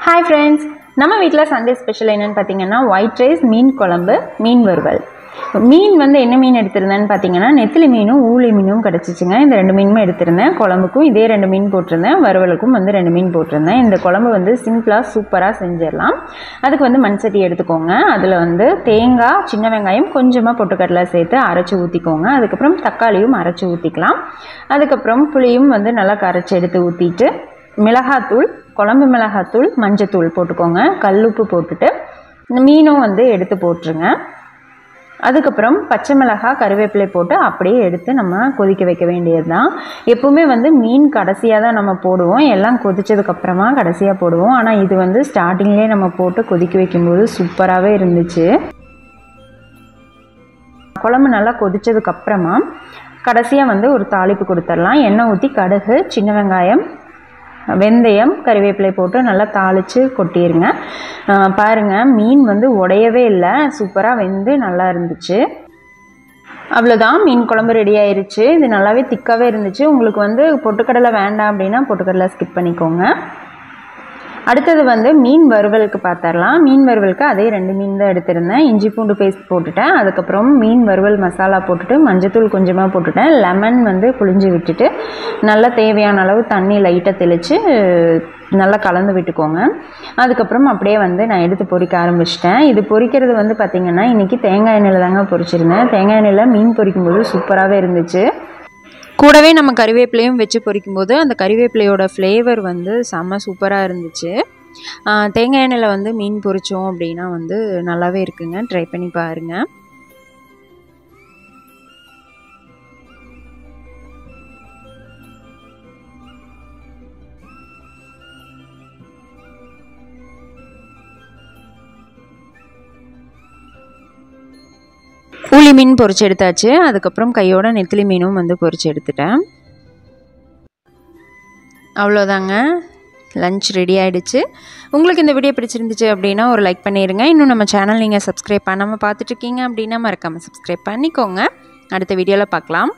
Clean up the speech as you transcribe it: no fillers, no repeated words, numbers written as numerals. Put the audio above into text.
Hi friends, நம்ம வீட்ல Sunday special என்னன்னு பாத்தீங்கன்னா ஒயிட் ரைஸ், மீன் குழம்பு, மீன் வறுவல். மீன் வந்து என்ன மீன் எடுத்திருந்தேன்னு பாத்தீங்கன்னா நெத்திலி மீனும் ஊளி மீனும் கிடைச்சிச்சுங்க. இந்த ரெண்டு மீனுமே எடுத்திருந்தேன். குழம்புக்கும் இதே ரெண்டு மீன் போட்டிருந்தேன், வறுவலுக்கும் வந்து ரெண்டு மீன் போட்டிருந்தேன். இந்த குழம்பு வந்து சிம்பிளா சூப்பரா செஞ்சிடலாம். அதுக்கு வந்து மண் சட்டி எடுத்துக்கோங்க. அதில் வந்து தேங்காய், சின்ன வெங்காயம், கொஞ்சமாக பொட்டுக்கடலை சேர்த்து அரைச்சி ஊற்றிக்கோங்க. அதுக்கப்புறம் தக்காளியும் அரைச்சி ஊற்றிக்கலாம். அதுக்கப்புறம் புளியும் வந்து நல்லா கரைச்சி எடுத்து ஊற்றிட்டு மிளகாத்தூள், குழம்பு மிளகாத்தூள், மஞ்சத்தூள் போட்டுக்கோங்க. கல்லுப்பு போட்டுட்டு இந்த மீனும் வந்து எடுத்து போட்டுருங்க. அதுக்கப்புறம் பச்சை மிளகாய், கருவேப்பிலை போட்டு அப்படியே எடுத்து நம்ம கொதிக்க வைக்க வேண்டியது தான். எப்பவுமே வந்து மீன் கடைசியாக தான் நம்ம போடுவோம், எல்லாம் கொதிச்சதுக்கப்புறமா கடைசியாக போடுவோம். ஆனால் இது வந்து ஸ்டார்டிங்லேயே நம்ம போட்டு கொதிக்க வைக்கும்போது சூப்பராகவே இருந்துச்சு. குழம்பு நல்லா கொதிச்சதுக்கப்புறமா கடைசியாக வந்து ஒரு தாளிப்பு கொடுத்துடலாம். எண்ணெய் ஊற்றி கடுகு, சின்ன வெங்காயம், வெந்தயம், கறிவேப்பிலை போட்டு நல்லா தாளித்து கொட்டிடுங்க. பாருங்கள், மீன் வந்து உடையவே இல்லை, சூப்பராக வெந்து நல்லா இருந்துச்சு. அவ்வளோதான், மீன் குழம்பு ரெடி ஆயிடுச்சு. இது நல்லாவே திக்காகவே இருந்துச்சு. உங்களுக்கு வந்து பொட்டுக்கடலை வேண்டாம் அப்படின்னா பொட்டுக்கடலை ஸ்கிப் பண்ணிக்கோங்க. அடுத்தது வந்து மீன் வறுவலுக்கு பார்த்துடலாம். மீன் வறுவலுக்கு அதே ரெண்டு மீன் தான் எடுத்திருந்தேன். இஞ்சி பூண்டு பேஸ்ட் போட்டுட்டேன். அதுக்கப்புறம் மீன் வறுவல் மசாலா போட்டுட்டு மஞ்சத்தூள் கொஞ்சமாக போட்டுட்டேன். லெமன் வந்து புழிஞ்சு விட்டுட்டு நல்லா தேவையான அளவு தண்ணி லைட்டாக தெளித்து நல்லா கலந்து விட்டுக்கோங்க. அதுக்கப்புறம் அப்படியே வந்து நான் எடுத்து பொரிக்க ஆரம்பிச்சிட்டேன். இது பொரிக்கிறது வந்து பார்த்திங்கன்னா இன்றைக்கி தேங்காய் எண்ணெயில் தாங்க பொரிச்சிருந்தேன். தேங்காய் எண்ணெயில் மீன் பொரிக்கும்போது சூப்பராகவே இருந்துச்சு. கூடவே நம்ம கறிவேப்பிலையும் வச்சு பொரிக்கும்போது அந்த கறிவேப்பிலையோட ஃப்ளேவர் வந்து செம்ம சூப்பராக இருந்துச்சு. தேங்காய் எண்ணெயில் வந்து மீன் பொரித்தோம் அப்படின்னா வந்து நல்லாவே இருக்குங்க. ட்ரை பண்ணி பாருங்கள். ஊளி மீன் பொரிச்சு எடுத்தாச்சு. அதுக்கப்புறம் கையோட நெத்திலி மீனும் வந்து பொரிச்சு எடுத்துட்டேன். அவ்வளோதாங்க, லஞ்ச் ரெடி ஆகிடுச்சு. உங்களுக்கு இந்த வீடியோ பிடிச்சிருந்துச்சு அப்படின்னா ஒரு லைக் பண்ணிடுங்க. இன்னும் நம்ம சேனல் நீங்கள் சப்ஸ்கிரைப் பண்ணாமல் பார்த்துட்ருக்கீங்க அப்படின்னா மறக்காமல் சப்ஸ்கிரைப் பண்ணிக்கோங்க. அடுத்த வீடியோவில் பார்க்கலாம்.